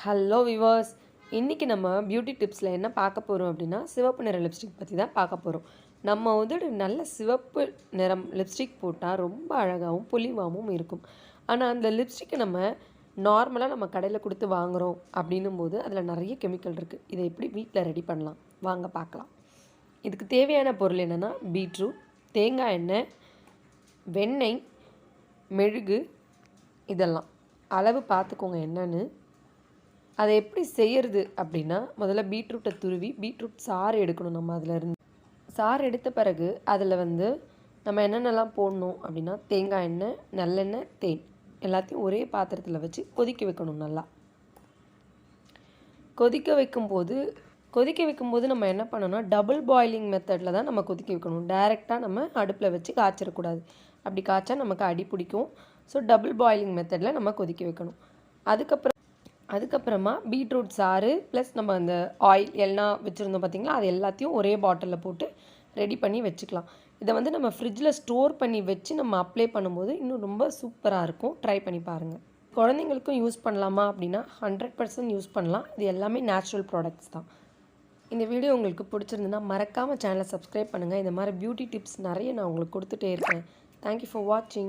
Hello viewers, இன்றைக்கி நம்ம beauty டிப்ஸில் என்ன பார்க்க போகிறோம் அப்படின்னா சிவப்பு நிற லிப்ஸ்டிக் பற்றி தான் பார்க்க போகிறோம். நம்ம உதடு நல்ல சிவப்பு நிறம் லிப்ஸ்டிக் போட்டால் ரொம்ப அழகாகவும் பொலிவாகவும் இருக்கும். ஆனால் அந்த லிப்ஸ்டிக்கை நம்ம நார்மலாக நம்ம கடையில் கொடுத்து வாங்குகிறோம் அப்படின்னும் போது அதில் நிறைய கெமிக்கல் இருக்குது. இதை எப்படி வீட்டில் ரெடி பண்ணலாம் வாங்க பார்க்கலாம். இதுக்கு தேவையான பொருள் என்னென்னா பீட்ரூட், தேங்காய் எண்ணெய், வெண்ணெய், மெழுகு, இதெல்லாம் அளவு பார்த்துக்கோங்க என்னென்னு. அதை எப்படி செய்கிறது அப்படின்னா முதல்ல பீட்ரூட்டை துருவி பீட்ரூட் சாறு எடுக்கணும். நம்ம அதில் இருந்து சாறு எடுத்த பிறகு அதில் நம்ம என்னென்னலாம் போடணும் அப்படின்னா தேங்காய் எண்ணெய், நல்லெண்ணெய், தேன் எல்லாத்தையும் ஒரே பாத்திரத்தில் வச்சு கொதிக்க வைக்கணும். நல்லா கொதிக்க வைக்கும்போது நம்ம என்ன பண்ணணும்னா டபுள் பாயிலிங் மெத்தடில் தான் நம்ம கொதிக்க வைக்கணும். டைரெக்டாக நம்ம அடுப்பில் வச்சு காய்ச்சிடக்கூடாது. அப்படி காய்ச்சா நமக்கு அடி பிடிக்கும். ஸோ டபுள் பாயிலிங் மெத்தடில் நம்ம கொதிக்க வைக்கணும். அதுக்கப்புறமா பீட்ரூட் சாறு ப்ளஸ் நம்ம அந்த ஆயில் எல்லாம் வச்சுருந்தோம் பார்த்திங்களா, அது எல்லாத்தையும் ஒரே பாட்டிலில் போட்டு ரெடி பண்ணி வச்சுக்கலாம். இதை நம்ம ஃப்ரிட்ஜில் ஸ்டோர் பண்ணி வச்சு நம்ம அப்ளை பண்ணும்போது இன்னும் ரொம்ப சூப்பராக இருக்கும். ட்ரை பண்ணி பாருங்கள். குழந்தைங்களுக்கும் யூஸ் பண்ணலாமா அப்படின்னா 100% யூஸ் பண்ணலாம். இது எல்லாமே நேச்சுரல் ப்ராடக்ட்ஸ் தான். இந்த வீடியோ உங்களுக்கு பிடிச்சிருந்துன்னா மறக்காமல் சேனலை சப்ஸ்கிரைப் பண்ணுங்கள். இந்த மாதிரி பியூட்டி டிப்ஸ் நிறைய நான் உங்களுக்கு கொடுத்துட்டே இருக்கேன். தேங்க்யூ ஃபார் வாட்சிங்.